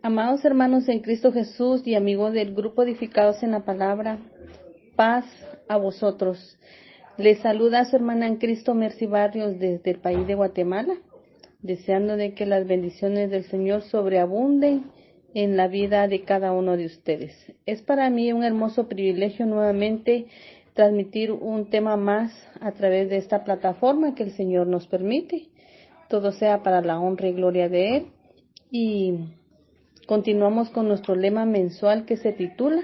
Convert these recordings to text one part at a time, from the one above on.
Amados hermanos en Cristo Jesús y amigos del grupo Edificados en la Palabra, paz a vosotros. Les saluda su hermana en Cristo Mercy Barrios desde el país de Guatemala, deseando de que las bendiciones del Señor sobreabunden en la vida de cada uno de ustedes. Es para mí un hermoso privilegio nuevamente transmitir un tema más a través de esta plataforma que el Señor nos permite. Todo sea para la honra y gloria de Él. Y continuamos con nuestro lema mensual que se titula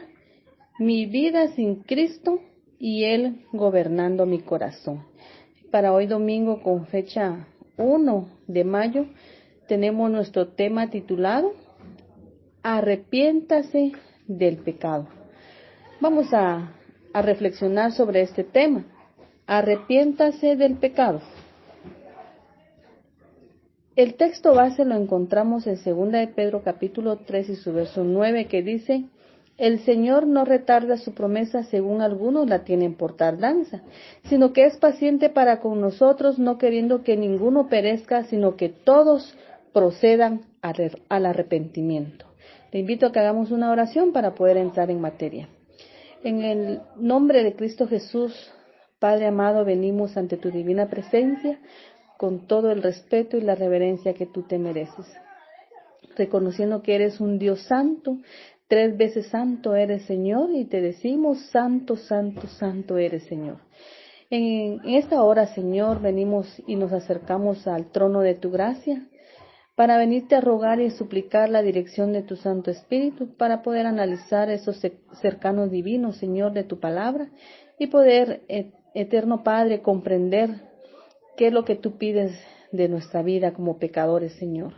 Mi vida sin Cristo y Él gobernando mi corazón. Para hoy domingo, con fecha 1 de mayo, tenemos nuestro tema titulado Arrepiéntase del pecado. Vamos a reflexionar sobre este tema. Arrepiéntase del pecado. El texto base lo encontramos en 2 de Pedro capítulo 3 y su verso 9, que dice: El Señor no retarda su promesa según algunos la tienen por tardanza, sino que es paciente para con nosotros, no queriendo que ninguno perezca, sino que todos procedan al arrepentimiento. Te invito a que hagamos una oración para poder entrar en materia. En el nombre de Cristo Jesús, Padre amado, venimos ante tu divina presencia con todo el respeto y la reverencia que tú te mereces, reconociendo que eres un Dios santo, 3 veces santo eres Señor, y te decimos santo, santo, santo eres Señor. En esta hora, Señor, venimos y nos acercamos al trono de tu gracia para venirte a rogar y suplicar la dirección de tu Santo Espíritu para poder analizar esos cercanos divinos, Señor, de tu palabra y poder, eterno Padre, comprender qué es lo que tú pides de nuestra vida como pecadores, Señor.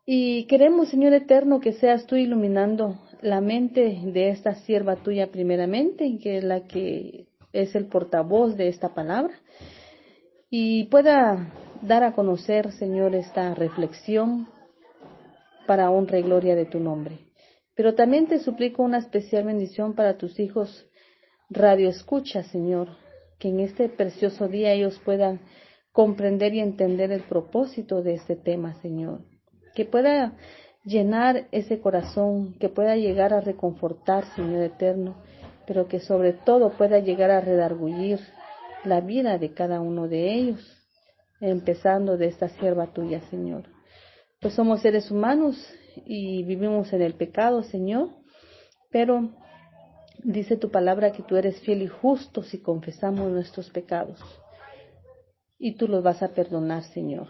Y queremos, Señor eterno, que seas tú iluminando la mente de esta sierva tuya primeramente, que es la que es el portavoz de esta palabra, y pueda dar a conocer, Señor, esta reflexión para honra y gloria de tu nombre. Pero también te suplico una especial bendición para tus hijos radio escucha, Señor, que en este precioso día ellos puedan comprender y entender el propósito de este tema, Señor. Que pueda llenar ese corazón, que pueda llegar a reconfortar, Señor eterno, pero que sobre todo pueda llegar a redargullir la vida de cada uno de ellos, empezando de esta sierva tuya, Señor. Pues somos seres humanos y vivimos en el pecado, Señor, pero dice tu palabra que tú eres fiel y justo si confesamos nuestros pecados, y tú los vas a perdonar, Señor.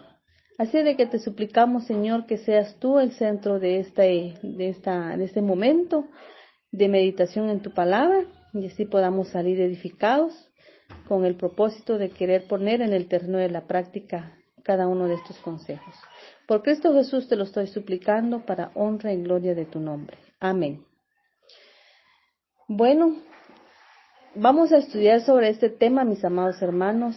Así de que te suplicamos, Señor, que seas tú el centro de este momento de meditación en tu palabra, y así podamos salir edificados con el propósito de querer poner en el terreno de la práctica cada uno de estos consejos. Por Cristo Jesús te lo estoy suplicando para honra y gloria de tu nombre. Amén. Bueno, vamos a estudiar sobre este tema, mis amados hermanos.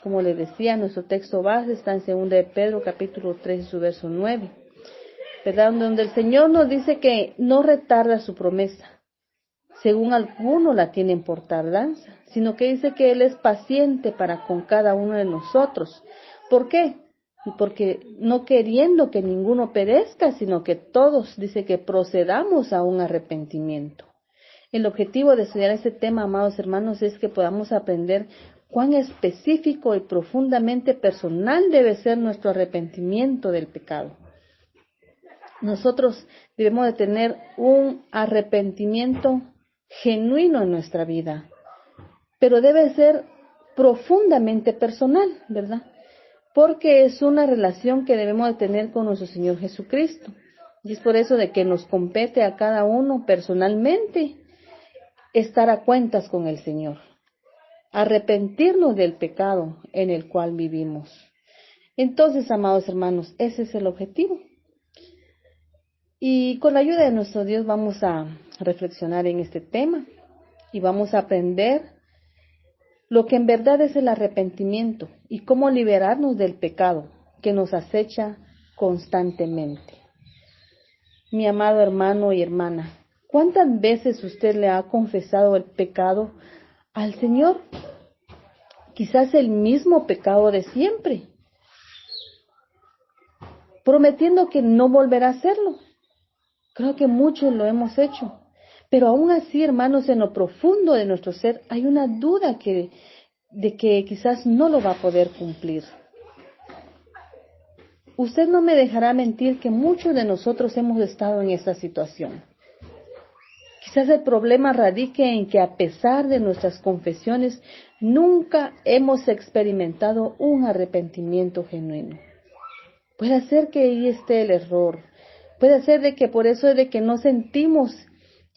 Como les decía, nuestro texto base está en 2 de Pedro, capítulo 3, su verso 9, ¿verdad? Donde el Señor nos dice que no retarda su promesa, según algunos la tienen por tardanza, sino que dice que Él es paciente para con cada uno de nosotros. ¿Por qué? Porque no queriendo que ninguno perezca, sino que todos, dice, que procedamos a un arrepentimiento. El objetivo de estudiar este tema, amados hermanos, es que podamos aprender cuán específico y profundamente personal debe ser nuestro arrepentimiento del pecado. Nosotros debemos de tener un arrepentimiento genuino en nuestra vida, pero debe ser profundamente personal, ¿verdad? Porque es una relación que debemos de tener con nuestro Señor Jesucristo. Y es por eso de que nos compete a cada uno personalmente estar a cuentas con el Señor, arrepentirnos del pecado en el cual vivimos. Entonces, amados hermanos, ese es el objetivo. Y con la ayuda de nuestro Dios vamos a reflexionar en este tema y vamos a aprender lo que en verdad es el arrepentimiento y cómo liberarnos del pecado que nos acecha constantemente. Mi amado hermano y hermana, ¿cuántas veces usted le ha confesado el pecado al Señor? Quizás el mismo pecado de siempre. prometiendo que no volverá a hacerlo. Creo que muchos lo hemos hecho. Pero aún así, hermanos, en lo profundo de nuestro ser hay una duda de que quizás no lo va a poder cumplir. Usted no me dejará mentir que muchos de nosotros hemos estado en esta situación. Quizás el problema radique en que a pesar de nuestras confesiones, nunca hemos experimentado un arrepentimiento genuino. Puede ser que ahí esté el error. Puede ser de que por eso es de que no sentimos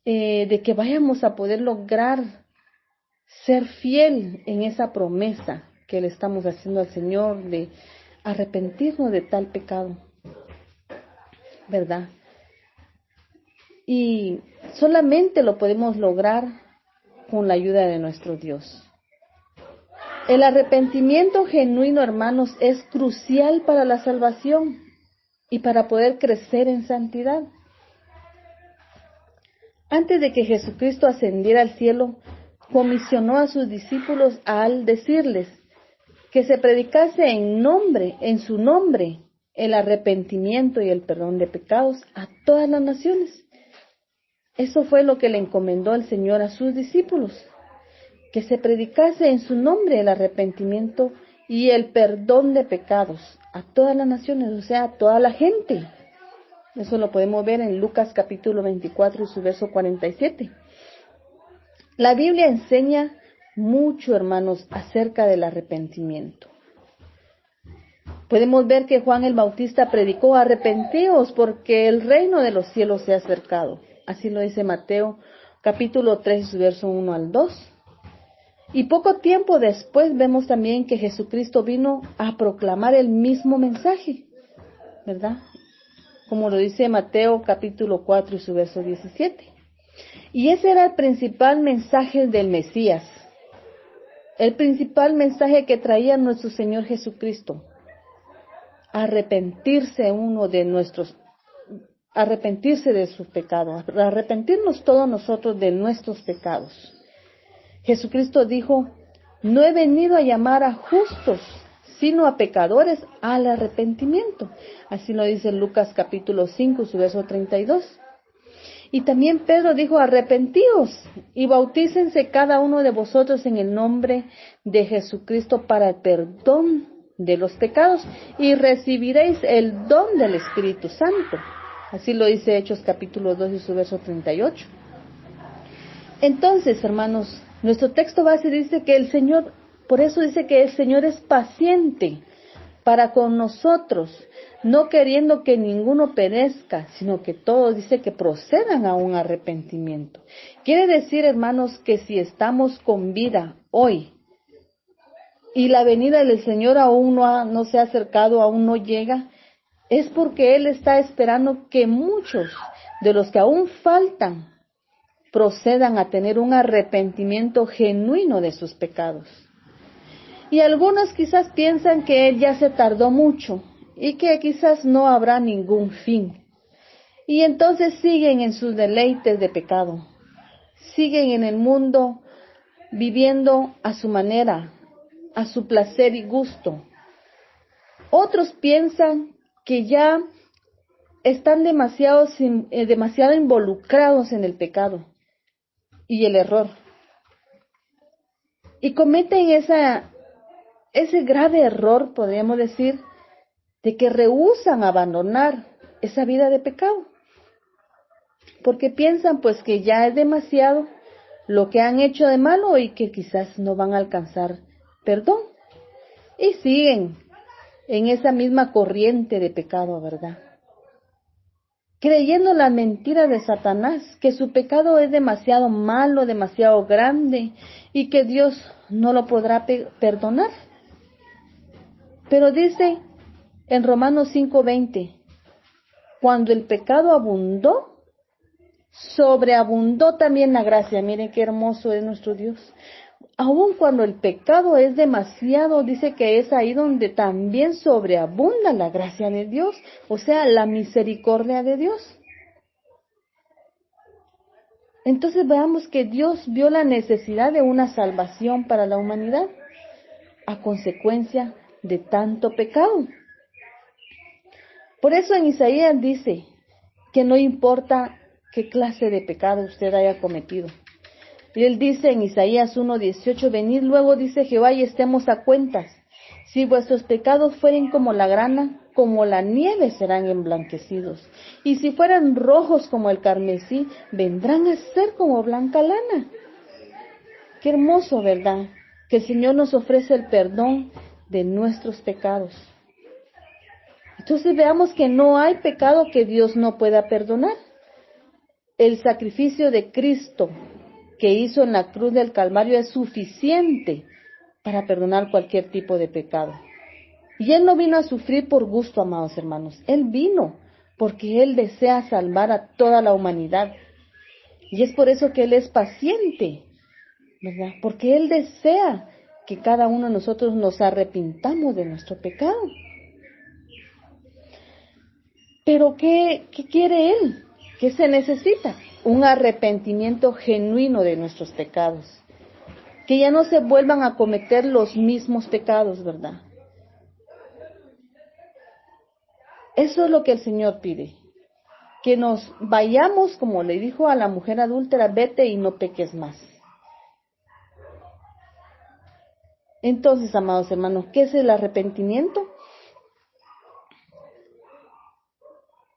de que vayamos a poder lograr ser fiel en esa promesa que le estamos haciendo al Señor de arrepentirnos de tal pecado, ¿verdad? Y solamente lo podemos lograr con la ayuda de nuestro Dios. El arrepentimiento genuino, hermanos, es crucial para la salvación y para poder crecer en santidad. Antes de que Jesucristo ascendiera al cielo, comisionó a sus discípulos al decirles que se predicase en su nombre, el arrepentimiento y el perdón de pecados a todas las naciones. Eso fue lo que le encomendó el Señor a sus discípulos, que se predicase en su nombre el arrepentimiento y el perdón de pecados a todas las naciones, o sea, a toda la gente. Eso lo podemos ver en Lucas capítulo 24 y su verso 47. La Biblia enseña mucho, hermanos, acerca del arrepentimiento. Podemos ver que Juan el Bautista predicó: arrepentíos porque el reino de los cielos se ha acercado. Así lo dice Mateo capítulo 3, verso 1 al 2. Y poco tiempo después vemos también que Jesucristo vino a proclamar el mismo mensaje, ¿verdad? Como lo dice Mateo capítulo 4 y su verso 17. Y ese era el principal mensaje del Mesías, el principal mensaje que traía nuestro Señor Jesucristo: arrepentirse de sus pecados, arrepentirnos todos nosotros de nuestros pecados. Jesucristo dijo: no he venido a llamar a justos, sino a pecadores al arrepentimiento. Así lo dice Lucas capítulo 5, su verso 32. Y también Pedro dijo: arrepentíos y bautícense cada uno de vosotros en el nombre de Jesucristo para el perdón de los pecados y recibiréis el don del Espíritu Santo. Así lo dice Hechos capítulo 2 y su verso 38. Entonces, hermanos, nuestro texto base dice que el Señor, por eso dice que el Señor es paciente para con nosotros, no queriendo que ninguno perezca, sino que todos, dice, que procedan a un arrepentimiento. Quiere decir, hermanos, que si estamos con vida hoy y la venida del Señor aún no se ha acercado, aún no llega, es porque Él está esperando que muchos de los que aún faltan procedan a tener un arrepentimiento genuino de sus pecados. Y algunos quizás piensan que Él ya se tardó mucho y que quizás no habrá ningún fin. Y entonces siguen en sus deleites de pecado. Siguen en el mundo viviendo a su manera, a su placer y gusto. Otros piensan que ya están demasiado involucrados en el pecado y el error. Y cometen ese grave error, podríamos decir, de que rehúsan abandonar esa vida de pecado. Porque piensan pues que ya es demasiado lo que han hecho de malo y que quizás no van a alcanzar perdón. Y siguen en esa misma corriente de pecado, ¿verdad? Creyendo la mentira de Satanás, que su pecado es demasiado malo, demasiado grande y que Dios no lo podrá perdonar. Pero dice en Romanos 5:20, cuando el pecado abundó, sobreabundó también la gracia. Miren qué hermoso es nuestro Dios. Aun cuando el pecado es demasiado, dice que es ahí donde también sobreabunda la gracia de Dios, o sea, la misericordia de Dios. Entonces veamos que Dios vio la necesidad de una salvación para la humanidad a consecuencia de tanto pecado. Por eso en Isaías dice que no importa qué clase de pecado usted haya cometido. Y él dice en Isaías 1:18, venid luego, dice Jehová, y estemos a cuentas. Si vuestros pecados fueren como la grana, como la nieve serán emblanquecidos. Y si fueran rojos como el carmesí, vendrán a ser como blanca lana. Qué hermoso, ¿verdad? Que el Señor nos ofrece el perdón de nuestros pecados. Entonces veamos que no hay pecado que Dios no pueda perdonar. El sacrificio de Cristo que hizo en la cruz del Calvario es suficiente para perdonar cualquier tipo de pecado. Y Él no vino a sufrir por gusto, amados hermanos. Él vino porque Él desea salvar a toda la humanidad. Y es por eso que Él es paciente, ¿verdad? Porque Él desea que cada uno de nosotros nos arrepintamos de nuestro pecado. Pero ¿qué quiere Él? ¿Qué se necesita? Un arrepentimiento genuino de nuestros pecados. Que ya no se vuelvan a cometer los mismos pecados, ¿verdad? Eso es lo que el Señor pide. Que nos vayamos, como le dijo a la mujer adúltera, vete y no peques más. Entonces, amados hermanos, ¿qué es el arrepentimiento?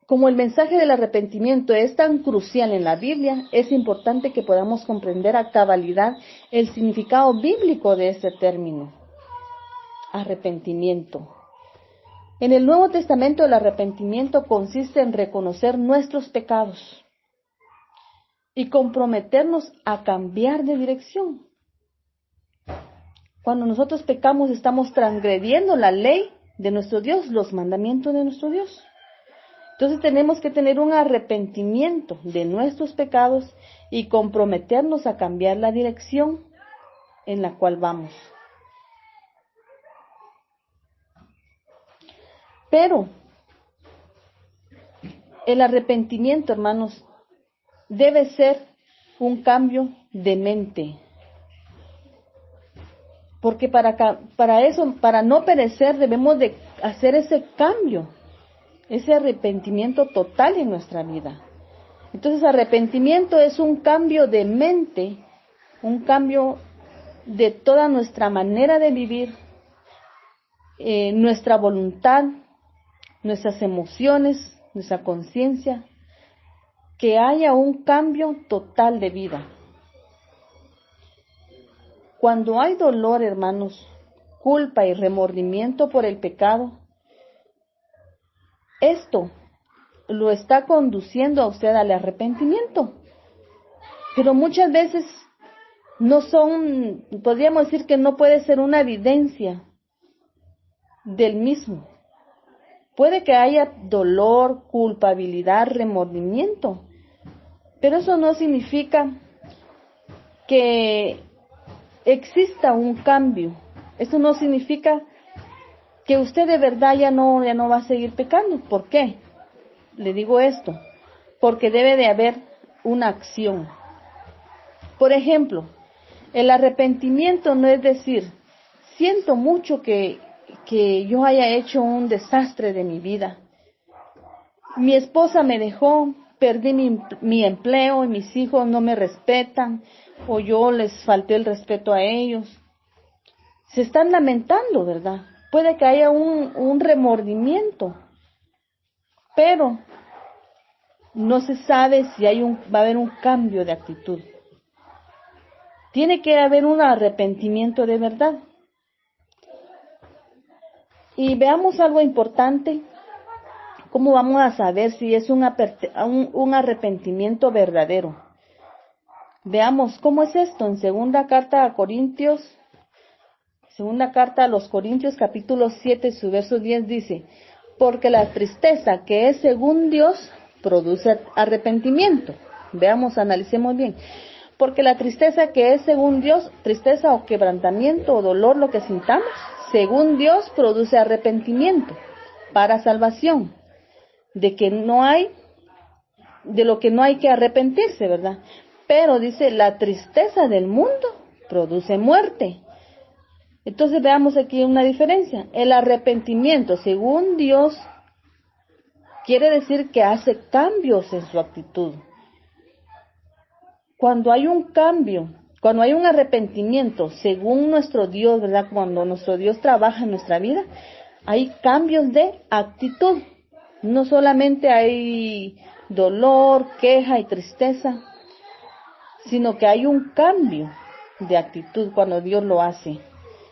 Como el mensaje del arrepentimiento es tan crucial en la Biblia, es importante que podamos comprender a cabalidad el significado bíblico de este término, arrepentimiento. En el Nuevo Testamento el arrepentimiento consiste en reconocer nuestros pecados y comprometernos a cambiar de dirección. Cuando nosotros pecamos estamos transgrediendo la ley de nuestro Dios, los mandamientos de nuestro Dios. Entonces tenemos que tener un arrepentimiento de nuestros pecados y comprometernos a cambiar la dirección en la cual vamos. Pero el arrepentimiento, hermanos, debe ser un cambio de mente. Porque para eso, para no perecer, debemos de hacer ese cambio, ese arrepentimiento total en nuestra vida. Entonces, arrepentimiento es un cambio de mente, un cambio de toda nuestra manera de vivir, nuestra voluntad, nuestras emociones, nuestra conciencia, que haya un cambio total de vida. Cuando hay dolor, hermanos, culpa y remordimiento por el pecado, esto lo está conduciendo a usted al arrepentimiento. Pero muchas veces no son, podríamos decir que no puede ser una evidencia del mismo. Puede que haya dolor, culpabilidad, remordimiento, pero eso no significa que exista un cambio. Eso no significa que usted de verdad ya no va a seguir pecando. ¿Por qué? Le digo esto, porque debe de haber una acción. Por ejemplo, el arrepentimiento no es decir, siento mucho que yo haya hecho un desastre de mi vida. Mi esposa me dejó, perdí mi empleo y mis hijos no me respetan o yo les falté el respeto a ellos. Se están lamentando, ¿verdad? Puede que haya un remordimiento, pero no se sabe si va a haber un cambio de actitud. Tiene que haber un arrepentimiento de verdad. Y veamos algo importante. ¿Cómo vamos a saber si es un arrepentimiento verdadero? Veamos cómo es esto en segunda carta a los Corintios capítulo 7, su verso 10 dice, porque la tristeza que es según Dios produce arrepentimiento. Veamos, analicemos bien. Porque la tristeza que es según Dios, tristeza o quebrantamiento o dolor, lo que sintamos, según Dios produce arrepentimiento para salvación, de lo que no hay que arrepentirse, ¿verdad? Pero dice, la tristeza del mundo produce muerte. Entonces veamos aquí una diferencia. El arrepentimiento, según Dios, quiere decir que hace cambios en su actitud. Cuando hay un cambio, cuando hay un arrepentimiento, según nuestro Dios, ¿verdad? Cuando nuestro Dios trabaja en nuestra vida, hay cambios de actitud. No solamente hay dolor, queja y tristeza, sino que hay un cambio de actitud cuando Dios lo hace,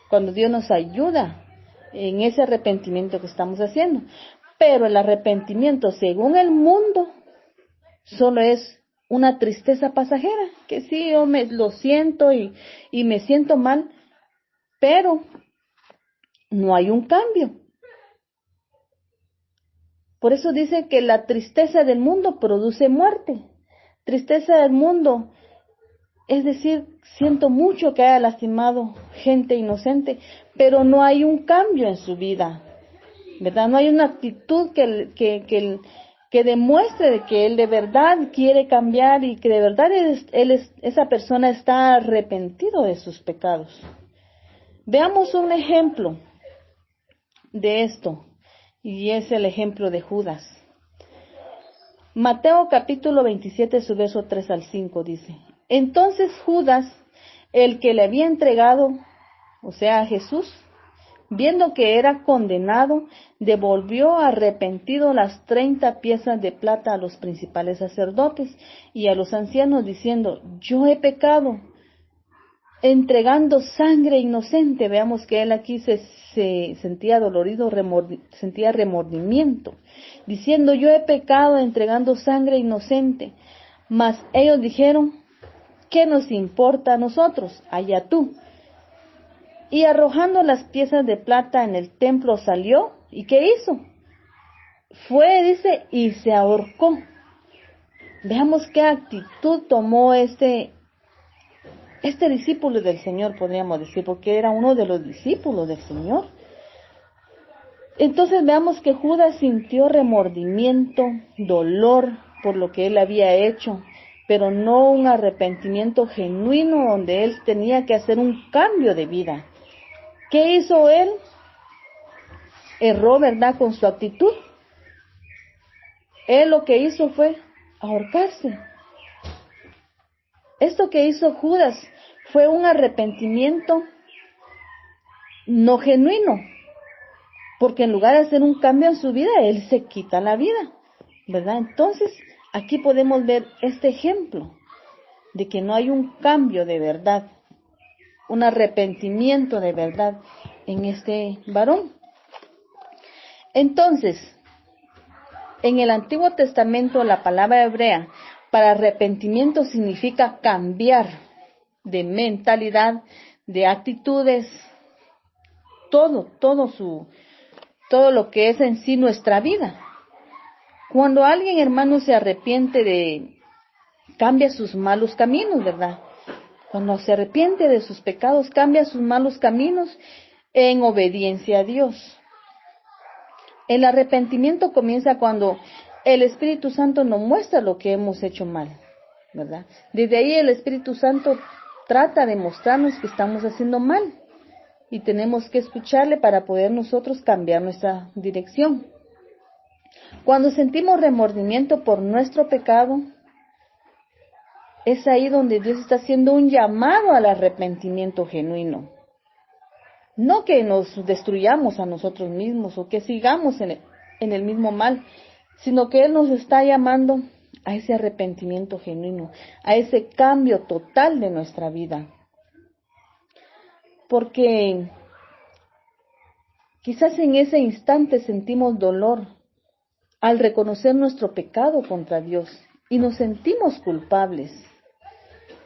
cuando Dios nos ayuda en ese arrepentimiento que estamos haciendo. Pero el arrepentimiento, según el mundo, solo es una tristeza pasajera, que sí, yo lo siento y me siento mal, pero no hay un cambio. Por eso dice que la tristeza del mundo produce muerte. Tristeza del mundo, es decir, siento mucho que haya lastimado gente inocente, pero no hay un cambio en su vida, ¿verdad? No hay una actitud que demuestre de que él de verdad quiere cambiar y que de verdad esa persona está arrepentido de sus pecados. Veamos un ejemplo de esto, y es el ejemplo de Judas. Mateo capítulo 27, su verso 3 al 5 dice: Entonces Judas, el que le había entregado, o sea, a Jesús, viendo que era condenado, devolvió arrepentido las 30 piezas de plata a los principales sacerdotes y a los ancianos, diciendo: Yo he pecado, entregando sangre inocente. Veamos que él aquí se sentía dolorido, sentía remordimiento, diciendo: Yo he pecado entregando sangre inocente. Mas ellos dijeron: ¿qué nos importa a nosotros? Allá tú. Y arrojando las piezas de plata en el templo salió. ¿Y qué hizo? Fue, dice, y se ahorcó. Veamos qué actitud tomó este discípulo del Señor, podríamos decir, porque era uno de los discípulos del Señor. Entonces veamos que Judas sintió remordimiento, dolor por lo que él había hecho, pero no un arrepentimiento genuino donde él tenía que hacer un cambio de vida. ¿Qué hizo él? Erró, ¿verdad?, con su actitud. Él lo que hizo fue ahorcarse. Esto que hizo Judas fue un arrepentimiento no genuino, porque en lugar de hacer un cambio en su vida, él se quita la vida, ¿verdad? Entonces, aquí podemos ver este ejemplo de que no hay un cambio de verdad, un arrepentimiento de verdad en este varón. Entonces, en el Antiguo Testamento, la palabra hebrea para arrepentimiento significa cambiar de mentalidad, de actitudes, todo lo que es en sí nuestra vida. Cuando alguien, hermano, se arrepiente cambia sus malos caminos, ¿verdad? Cuando se arrepiente de sus pecados, cambia sus malos caminos en obediencia a Dios. El arrepentimiento comienza cuando el Espíritu Santo nos muestra lo que hemos hecho mal, ¿verdad? Desde ahí el Espíritu Santo trata de mostrarnos que estamos haciendo mal y tenemos que escucharle para poder nosotros cambiar nuestra dirección. Cuando sentimos remordimiento por nuestro pecado, es ahí donde Dios está haciendo un llamado al arrepentimiento genuino. No que nos destruyamos a nosotros mismos o que sigamos en el mismo mal, sino que Él nos está llamando a ese arrepentimiento genuino, a ese cambio total de nuestra vida. Porque quizás en ese instante sentimos dolor al reconocer nuestro pecado contra Dios y nos sentimos culpables.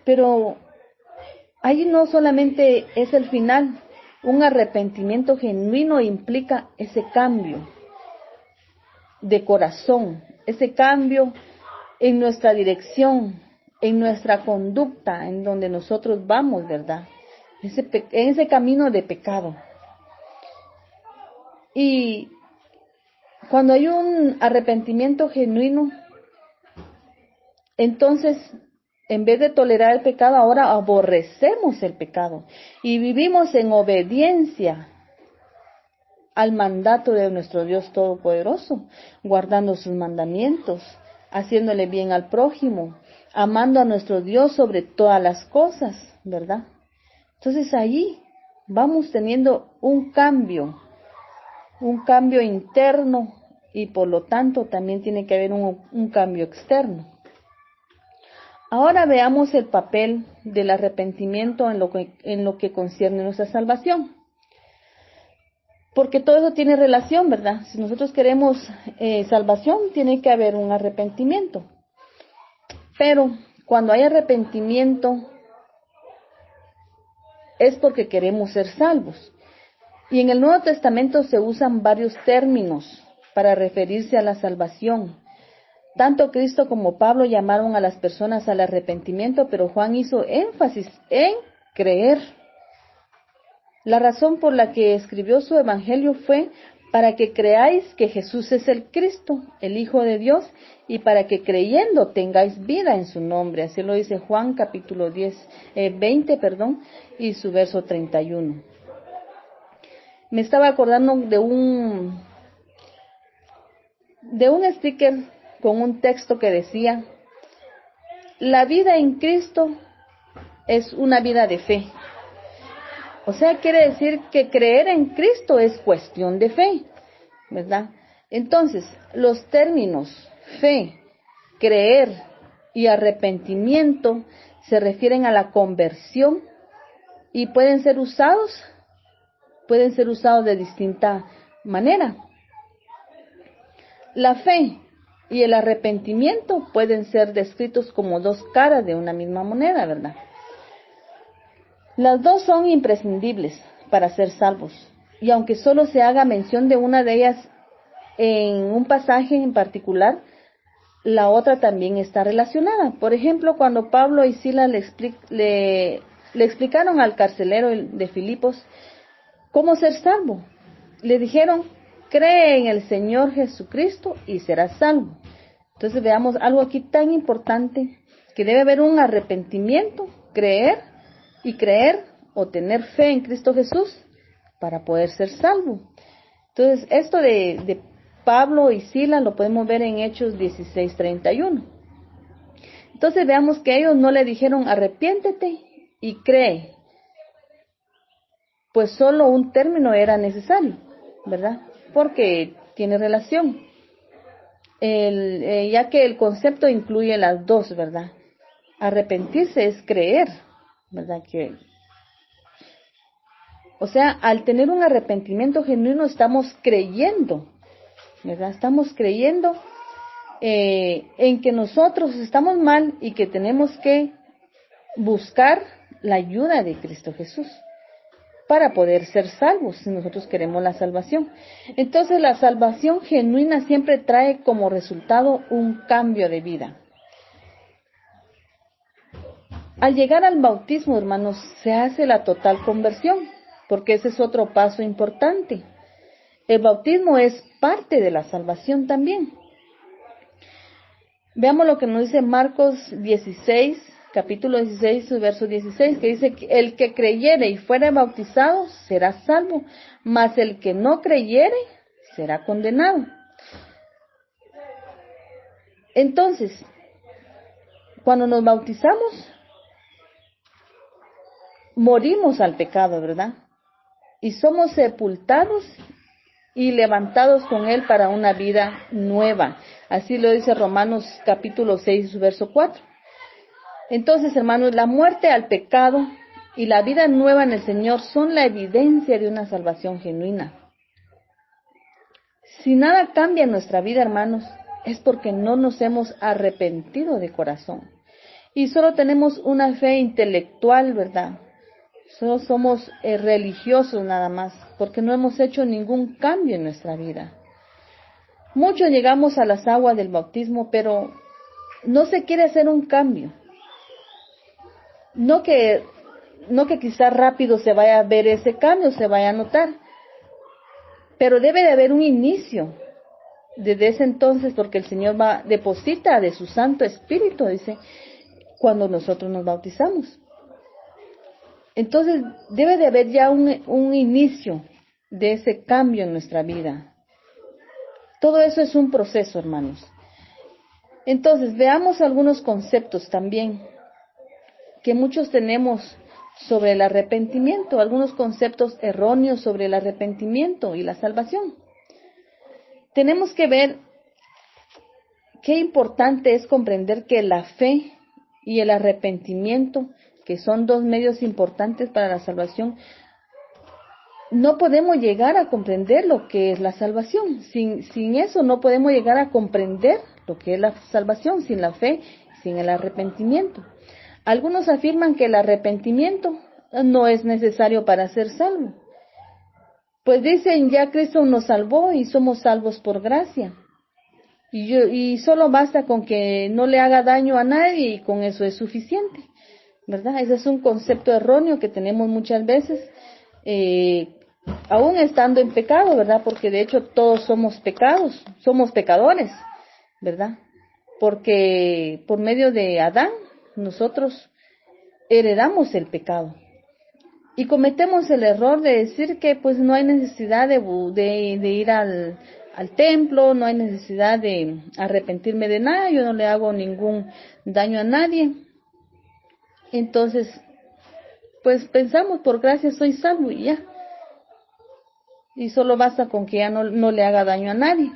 Pero ahí no solamente es el final. Un arrepentimiento genuino implica ese cambio de corazón, ese cambio en nuestra dirección, en nuestra conducta, en donde nosotros vamos, ¿verdad? En ese camino de pecado. Y cuando hay un arrepentimiento genuino, entonces, en vez de tolerar el pecado, ahora aborrecemos el pecado y vivimos en obediencia al mandato de nuestro Dios Todopoderoso, guardando sus mandamientos, haciéndole bien al prójimo, amando a nuestro Dios sobre todas las cosas, ¿verdad? Entonces ahí vamos teniendo un cambio interno y por lo tanto también tiene que haber un cambio externo. Ahora veamos el papel del arrepentimiento en lo que concierne nuestra salvación. Porque todo eso tiene relación, ¿verdad? Si nosotros queremos salvación, tiene que haber un arrepentimiento. Pero cuando hay arrepentimiento es porque queremos ser salvos. Y en el Nuevo Testamento se usan varios términos para referirse a la salvación. Tanto Cristo como Pablo llamaron a las personas al arrepentimiento, pero Juan hizo énfasis en creer. La razón por la que escribió su evangelio fue para que creáis que Jesús es el Cristo, el Hijo de Dios, y para que creyendo tengáis vida en su nombre. Así lo dice Juan capítulo 20, y su verso 31. Me estaba acordando de un sticker con un texto que decía: la vida en Cristo es una vida de fe. O sea, quiere decir que creer en Cristo es cuestión de fe, ¿verdad? Entonces, los términos fe, creer y arrepentimiento se refieren a la conversión y pueden ser usados de distinta manera. La fe y el arrepentimiento pueden ser descritos como dos caras de una misma moneda, ¿verdad? Las dos son imprescindibles para ser salvos, y aunque solo se haga mención de una de ellas en un pasaje en particular, la otra también está relacionada. Por ejemplo, cuando Pablo y Silas le explicaron al carcelero de Filipos cómo ser salvo, le dijeron: cree en el Señor Jesucristo y serás salvo. Entonces veamos algo aquí tan importante, que debe haber un arrepentimiento, creer o tener fe en Cristo Jesús para poder ser salvo. Entonces, esto de Pablo y Silas lo podemos ver en Hechos 16:31. Entonces veamos que ellos no le dijeron arrepiéntete y cree, pues solo un término era necesario, ¿verdad? Porque tiene relación, ya que el concepto incluye las dos, ¿verdad? Arrepentirse es creer, ¿verdad? O sea, al tener un arrepentimiento genuino estamos creyendo, ¿verdad? Estamos creyendo en que nosotros estamos mal y que tenemos que buscar la ayuda de Cristo Jesús para poder ser salvos, si nosotros queremos la salvación. Entonces, la salvación genuina siempre trae como resultado un cambio de vida. Al llegar al bautismo, hermanos, se hace la total conversión, porque ese es otro paso importante. El bautismo es parte de la salvación también. Veamos lo que nos dice Marcos 16, capítulo 16, su verso 16, que dice que el que creyere y fuere bautizado será salvo, mas el que no creyere será condenado. Entonces, cuando nos bautizamos, morimos al pecado, ¿verdad? Y somos sepultados y levantados con él para una vida nueva. Así lo dice Romanos capítulo 6, verso 4. Entonces, hermanos, la muerte al pecado y la vida nueva en el Señor son la evidencia de una salvación genuina. Si nada cambia en nuestra vida, hermanos, es porque no nos hemos arrepentido de corazón. Y solo tenemos una fe intelectual, ¿verdad? Solo somos religiosos nada más, porque no hemos hecho ningún cambio en nuestra vida. Muchos llegamos a las aguas del bautismo, pero no se quiere hacer un cambio. No que quizás rápido se vaya a ver ese cambio, se vaya a notar, pero debe de haber un inicio desde ese entonces, porque el Señor deposita de su Santo Espíritu, dice, cuando nosotros nos bautizamos. Entonces debe de haber ya un inicio de ese cambio en nuestra vida. Todo eso es un proceso, hermanos. Entonces, veamos algunos conceptos también que muchos tenemos sobre el arrepentimiento, algunos conceptos erróneos sobre el arrepentimiento y la salvación. Tenemos que ver qué importante es comprender que la fe y el arrepentimiento, que son dos medios importantes para la salvación, no podemos llegar a comprender lo que es la salvación. Sin eso no podemos llegar a comprender lo que es la salvación, sin la fe, sin el arrepentimiento. Algunos afirman que el arrepentimiento no es necesario para ser salvo. Pues dicen, ya Cristo nos salvó y somos salvos por gracia. Y solo basta con que no le haga daño a nadie y con eso es suficiente, ¿verdad? Ese es un concepto erróneo que tenemos muchas veces, aún estando en pecado, ¿verdad? Porque de hecho todos somos pecadores, ¿verdad? Porque por medio de Adán nosotros heredamos el pecado. Y cometemos el error de decir que pues no hay necesidad de ir al templo, no hay necesidad de arrepentirme de nada, yo no le hago ningún daño a nadie. Entonces, pues pensamos, por gracia soy salvo y ya. Y solo basta con que ya no le haga daño a nadie.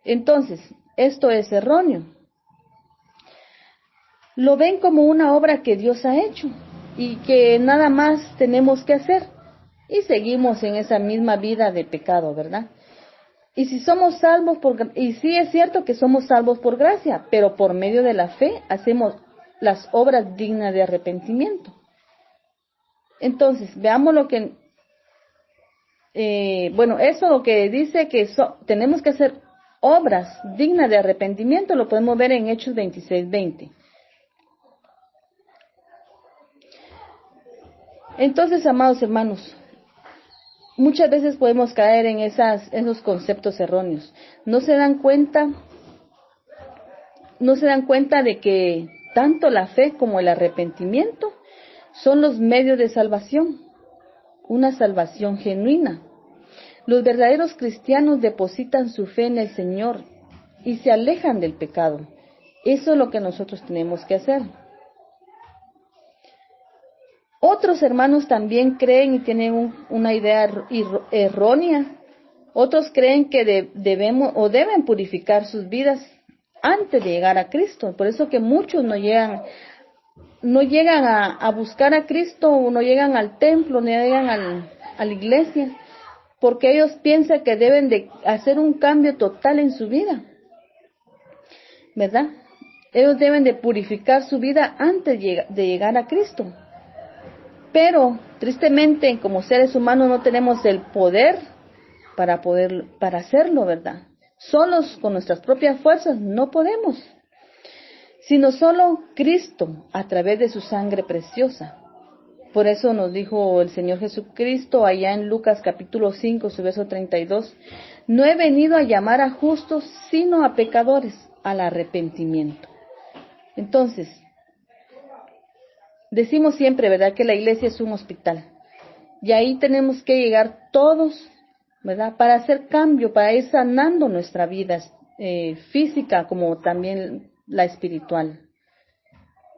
Entonces, esto es erróneo. Lo ven como una obra que Dios ha hecho y que nada más tenemos que hacer. Y seguimos en esa misma vida de pecado, ¿verdad? Y si somos salvos y sí es cierto que somos salvos por gracia, pero por medio de la fe hacemos las obras dignas de arrepentimiento. Entonces, veamos lo que, eso lo que dice que tenemos que hacer obras dignas de arrepentimiento, lo podemos ver en Hechos 26:20. Entonces, amados hermanos, muchas veces podemos caer en esos conceptos erróneos. No se dan cuenta de que tanto la fe como el arrepentimiento son los medios de salvación, una salvación genuina. Los verdaderos cristianos depositan su fe en el Señor y se alejan del pecado. Eso es lo que nosotros tenemos que hacer. Otros hermanos también creen y tienen una idea errónea. Otros creen que deben purificar sus vidas antes de llegar a Cristo. Por eso que muchos no llegan a buscar a Cristo, no llegan al templo, no llegan a la iglesia, porque ellos piensan que deben de hacer un cambio total en su vida, ¿verdad? Ellos deben de purificar su vida antes de llegar a Cristo. Pero, tristemente, como seres humanos no tenemos el poder para hacerlo, ¿verdad? Solos, con nuestras propias fuerzas, no podemos. Sino solo Cristo, a través de su sangre preciosa. Por eso nos dijo el Señor Jesucristo allá en Lucas capítulo 5, su verso 32, no he venido a llamar a justos, sino a pecadores, al arrepentimiento. Entonces, decimos siempre, ¿verdad?, que la iglesia es un hospital. Y ahí tenemos que llegar todos, ¿verdad?, para hacer cambio, para ir sanando nuestra vida física como también la espiritual.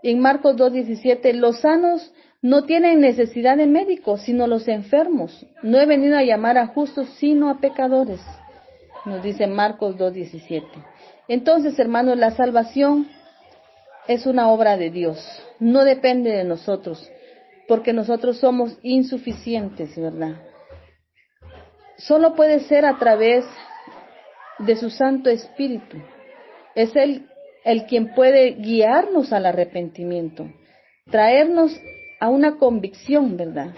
En Marcos 2:17, los sanos no tienen necesidad de médicos, sino los enfermos. No he venido a llamar a justos, sino a pecadores, nos dice Marcos 2:17. Entonces, hermanos, la salvación es una obra de Dios, no depende de nosotros, porque nosotros somos insuficientes, ¿verdad? Solo puede ser a través de su Santo Espíritu. Es Él el quien puede guiarnos al arrepentimiento, traernos a una convicción, ¿verdad?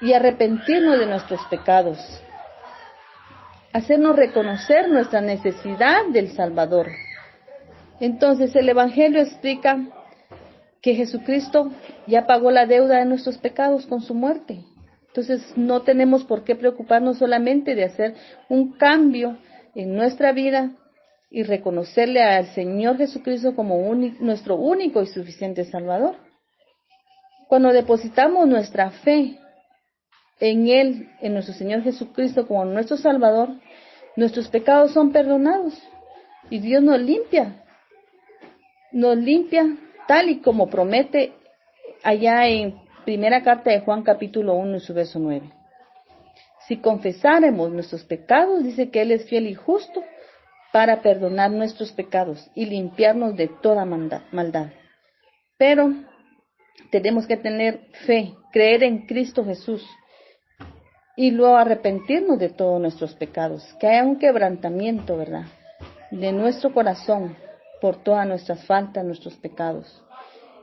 Y arrepentirnos de nuestros pecados, hacernos reconocer nuestra necesidad del Salvador. Entonces el Evangelio explica que Jesucristo ya pagó la deuda de nuestros pecados con su muerte. Entonces no tenemos por qué preocuparnos solamente de hacer un cambio en nuestra vida y reconocerle al Señor Jesucristo como nuestro único y suficiente Salvador. Cuando depositamos nuestra fe en Él, en nuestro Señor Jesucristo como nuestro Salvador, nuestros pecados son perdonados y Dios nos limpia tal y como promete allá en primera carta de Juan capítulo 1 y su verso 9. Si confesáremos nuestros pecados, dice que Él es fiel y justo para perdonar nuestros pecados y limpiarnos de toda maldad. Pero tenemos que tener fe, creer en Cristo Jesús y luego arrepentirnos de todos nuestros pecados, que haya un quebrantamiento, ¿verdad?, de nuestro corazón por todas nuestras faltas, nuestros pecados.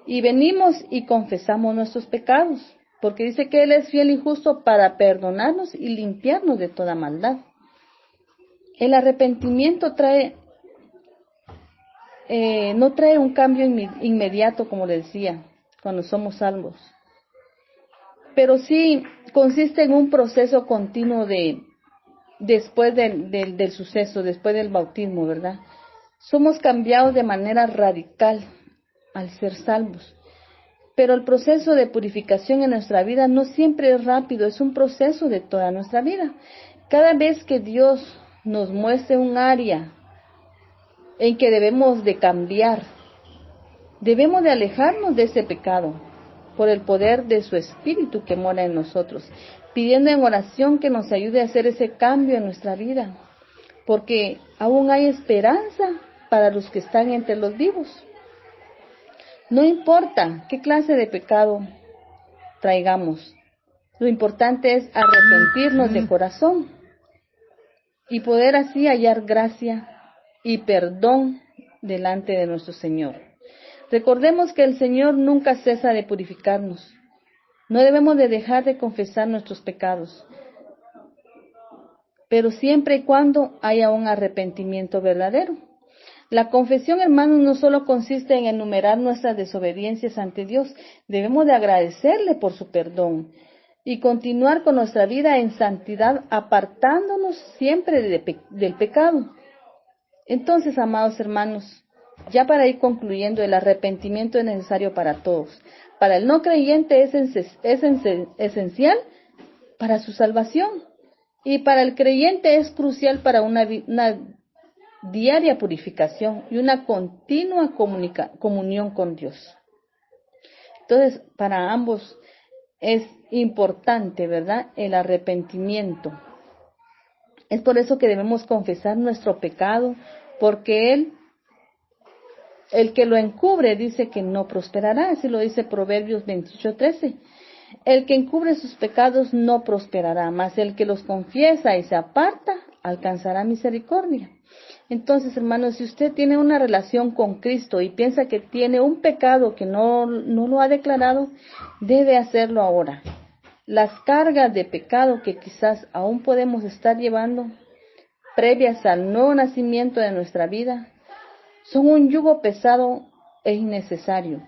Y venimos y confesamos nuestros pecados, porque dice que Él es fiel y justo para perdonarnos y limpiarnos de toda maldad. El arrepentimiento no trae un cambio inmediato, como le decía, cuando somos salvos, pero sí consiste en un proceso continuo después del suceso, después del bautismo, ¿verdad? Somos cambiados de manera radical al ser salvos. Pero el proceso de purificación en nuestra vida no siempre es rápido, es un proceso de toda nuestra vida. Cada vez que Dios nos muestre un área en que debemos de cambiar, debemos de alejarnos de ese pecado por el poder de su Espíritu que mora en nosotros, pidiendo en oración que nos ayude a hacer ese cambio en nuestra vida, porque aún hay esperanza para los que están entre los vivos. No importa qué clase de pecado traigamos, lo importante es arrepentirnos de corazón y poder así hallar gracia y perdón delante de nuestro Señor. Recordemos que el Señor nunca cesa de purificarnos. No debemos de dejar de confesar nuestros pecados, pero siempre y cuando haya un arrepentimiento verdadero. La confesión, hermanos, no solo consiste en enumerar nuestras desobediencias ante Dios, debemos de agradecerle por su perdón y continuar con nuestra vida en santidad, apartándonos siempre del pecado. Entonces, amados hermanos, ya para ir concluyendo, el arrepentimiento es necesario para todos. Para el no creyente es esencial para su salvación, y para el creyente es crucial para una diaria purificación y una continua comunión con Dios. Entonces, para ambos es importante, ¿verdad?, el arrepentimiento. Es por eso que debemos confesar nuestro pecado, porque el que lo encubre dice que no prosperará, así lo dice Proverbios 28:13. El que encubre sus pecados no prosperará, mas el que los confiesa y se aparta alcanzará misericordia. Entonces, hermanos, si usted tiene una relación con Cristo y piensa que tiene un pecado que no lo ha declarado, debe hacerlo ahora. Las cargas de pecado que quizás aún podemos estar llevando, previas al nuevo nacimiento de nuestra vida, son un yugo pesado e innecesario.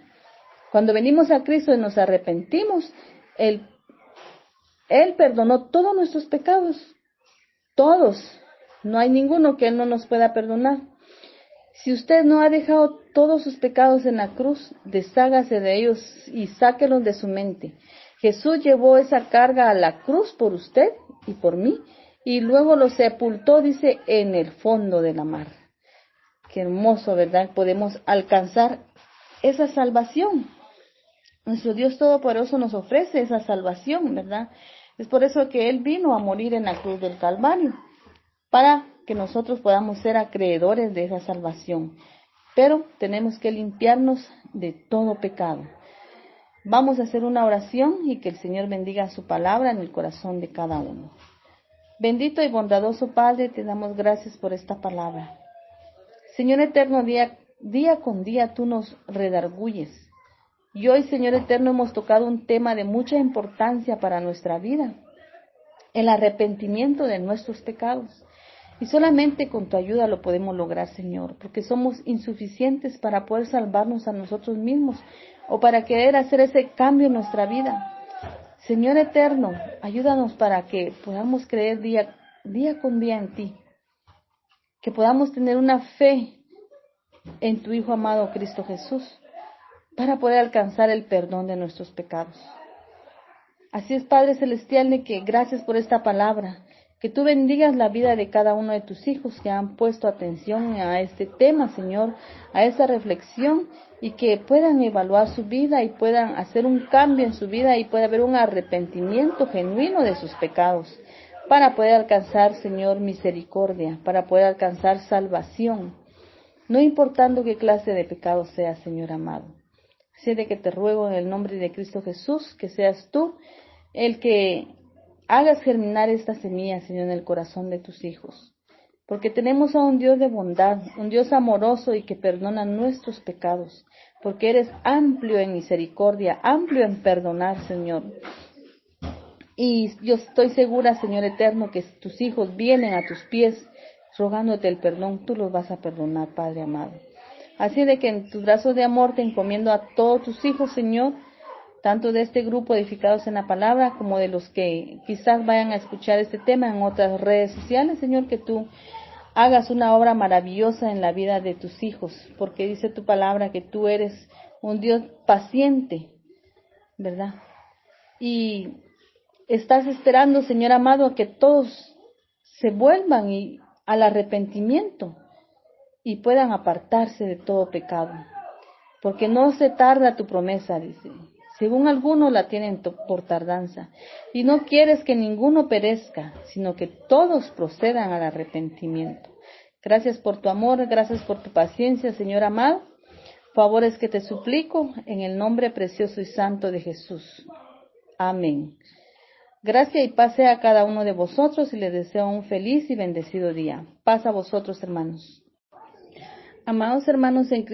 Cuando venimos a Cristo y nos arrepentimos, Él perdonó todos nuestros pecados, todos. No hay ninguno que Él no nos pueda perdonar. Si usted no ha dejado todos sus pecados en la cruz, deshágase de ellos y sáquelos de su mente. Jesús llevó esa carga a la cruz por usted y por mí, y luego lo sepultó, dice, en el fondo de la mar. Qué hermoso, ¿verdad? Podemos alcanzar esa salvación. Nuestro Dios Todopoderoso nos ofrece esa salvación, ¿verdad? Es por eso que Él vino a morir en la cruz del Calvario, para que nosotros podamos ser acreedores de esa salvación. Pero tenemos que limpiarnos de todo pecado. Vamos a hacer una oración y que el Señor bendiga su palabra en el corazón de cada uno. Bendito y bondadoso Padre, te damos gracias por esta palabra. Señor eterno, día con día tú nos redarguyes. Y hoy, Señor eterno, hemos tocado un tema de mucha importancia para nuestra vida, el arrepentimiento de nuestros pecados. Y solamente con tu ayuda lo podemos lograr, Señor, porque somos insuficientes para poder salvarnos a nosotros mismos o para querer hacer ese cambio en nuestra vida. Señor eterno, ayúdanos para que podamos creer día con día en ti, que podamos tener una fe en tu Hijo amado Cristo Jesús, para poder alcanzar el perdón de nuestros pecados. Así es, Padre Celestial, de que gracias por esta palabra, que tú bendigas la vida de cada uno de tus hijos que han puesto atención a este tema, Señor, a esta reflexión, y que puedan evaluar su vida y puedan hacer un cambio en su vida y pueda haber un arrepentimiento genuino de sus pecados, para poder alcanzar, Señor, misericordia, para poder alcanzar salvación, no importando qué clase de pecado sea, Señor amado. Así de que te ruego en el nombre de Cristo Jesús, que seas tú el que hagas germinar esta semilla, Señor, en el corazón de tus hijos. Porque tenemos a un Dios de bondad, un Dios amoroso y que perdona nuestros pecados. Porque eres amplio en misericordia, amplio en perdonar, Señor. Y yo estoy segura, Señor eterno, que tus hijos vienen a tus pies rogándote el perdón. Tú los vas a perdonar, Padre amado. Así de que en tus brazos de amor te encomiendo a todos tus hijos, Señor, tanto de este grupo edificados en la palabra como de los que quizás vayan a escuchar este tema en otras redes sociales, Señor, que tú hagas una obra maravillosa en la vida de tus hijos, porque dice tu palabra que tú eres un Dios paciente, ¿verdad? Y estás esperando, Señor amado, a que todos se vuelvan al arrepentimiento y puedan apartarse de todo pecado. Porque no se tarda tu promesa, dice. Según algunos la tienen por tardanza. Y no quieres que ninguno perezca, sino que todos procedan al arrepentimiento. Gracias por tu amor, gracias por tu paciencia, Señor amado. Favores que te suplico en el nombre precioso y santo de Jesús. Amén. Gracia y paz sea a cada uno de vosotros y les deseo un feliz y bendecido día. Paz a vosotros, hermanos. Amados hermanos en Cristo.